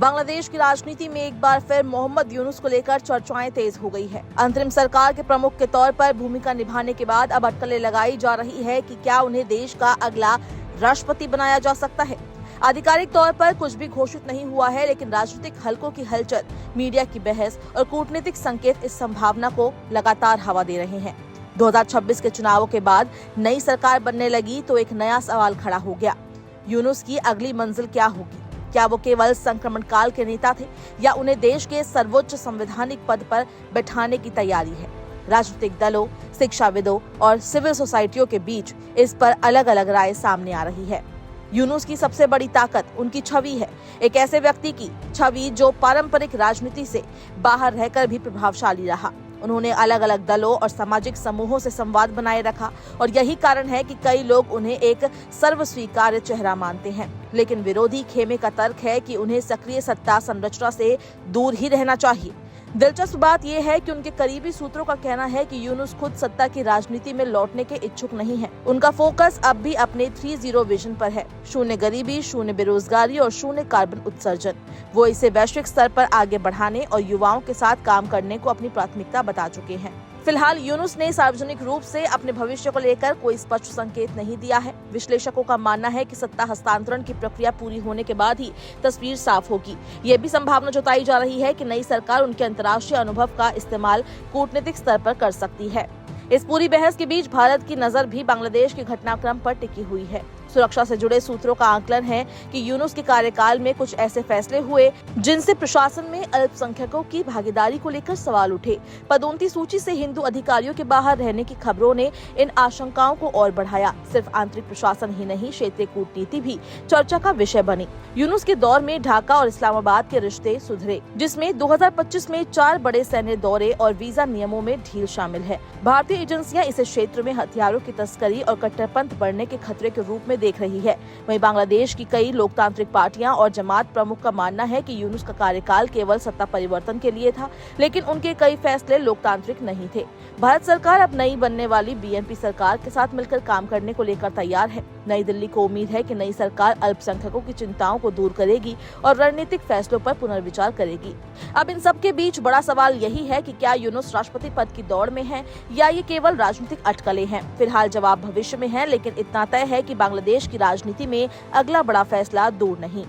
बांग्लादेश की राजनीति में एक बार फिर मोहम्मद यूनुस को लेकर चर्चाएं तेज हो गई है। अंतरिम सरकार के प्रमुख के तौर पर भूमिका निभाने के बाद अब अटकलें लगाई जा रही है कि क्या उन्हें देश का अगला राष्ट्रपति बनाया जा सकता है। आधिकारिक तौर पर कुछ भी घोषित नहीं हुआ है, लेकिन राजनीतिक हलकों की हलचल, मीडिया की बहस और कूटनीतिक संकेत इस संभावना को लगातार हवा दे रहे हैं। 2026 के चुनावों के बाद नई सरकार बनने लगी तो एक नया सवाल खड़ा हो गया। यूनुस की अगली मंजिल क्या होगी? क्या वो केवल संक्रमण काल के नेता थे या उन्हें देश के सर्वोच्च संवैधानिक पद पर बैठाने की तैयारी है? राजनीतिक दलों, शिक्षाविदों और सिविल सोसाइटियों के बीच इस पर अलग अलग राय सामने आ रही है। यूनुस की सबसे बड़ी ताकत उनकी छवि है, एक ऐसे व्यक्ति की छवि जो पारंपरिक राजनीति से बाहर रहकर भी प्रभावशाली रहा। उन्होंने अलग अलग दलों और सामाजिक समूहों से संवाद बनाए रखा और यही कारण है कि कई लोग उन्हें एक सर्वस्वीकार्य चेहरा मानते हैं। लेकिन विरोधी खेमे का तर्क है कि उन्हें सक्रिय सत्ता संरचना से दूर ही रहना चाहिए। दिलचस्प बात यह है कि उनके करीबी सूत्रों का कहना है कि यूनुस खुद सत्ता की राजनीति में लौटने के इच्छुक नहीं है। उनका फोकस अब भी अपने 3-0 विजन पर है। शून्य गरीबी, शून्य बेरोजगारी और शून्य कार्बन उत्सर्जन। वो इसे वैश्विक स्तर पर आगे बढ़ाने और युवाओं के साथ काम करने को अपनी प्राथमिकता बता चुके हैं। फिलहाल यूनुस ने सार्वजनिक रूप से अपने भविष्य को लेकर कोई स्पष्ट संकेत नहीं दिया है। विश्लेषकों का मानना है कि सत्ता हस्तांतरण की प्रक्रिया पूरी होने के बाद ही तस्वीर साफ होगी। ये भी संभावना जताई जा रही है कि नई सरकार उनके अंतर्राष्ट्रीय अनुभव का इस्तेमाल कूटनीतिक स्तर पर कर सकती है। इस पूरी बहस के बीच भारत की नजर भी बांग्लादेश के घटनाक्रम पर टिकी हुई है। सुरक्षा से जुड़े सूत्रों का आकलन है कि यूनुस के कार्यकाल में कुछ ऐसे फैसले हुए जिनसे प्रशासन में अल्पसंख्यकों की भागीदारी को लेकर सवाल उठे। पदोन्नति सूची से हिंदू अधिकारियों के बाहर रहने की खबरों ने इन आशंकाओं को और बढ़ाया। सिर्फ आंतरिक प्रशासन ही नहीं, क्षेत्रीय कूटनीति भी चर्चा का विषय बनी। यूनुस के दौर में ढाका और इस्लामाबाद के रिश्ते सुधरे, जिसमें 2025 में 4 बड़े सैन्य दौरे और वीजा नियमों में ढील शामिल है। भारतीय एजेंसियां इस क्षेत्र में हथियारों की तस्करी और कट्टरपंथ बढ़ने के खतरे के रूप में देख रही है। वहीं बांग्लादेश की कई लोकतांत्रिक पार्टियां और जमात प्रमुख का मानना है कि यूनुस का कार्यकाल केवल सत्ता परिवर्तन के लिए था, लेकिन उनके कई फैसले लोकतांत्रिक नहीं थे। भारत सरकार अब नई बनने वाली बीएनपी सरकार के साथ मिलकर काम करने को लेकर तैयार है। नई दिल्ली को उम्मीद है कि नई सरकार अल्पसंख्यकों की चिंताओं को दूर करेगी और रणनीतिक फैसलों पर पुनर्विचार करेगी। अब इन सब के बीच बड़ा सवाल यही है कि क्या यूनुस राष्ट्रपति पद की दौड़ में है या ये केवल राजनीतिक अटकलें हैं। फिलहाल जवाब भविष्य में है, लेकिन इतना तय है कि बांग्लादेश की राजनीति में अगला बड़ा फैसला दूर नहीं।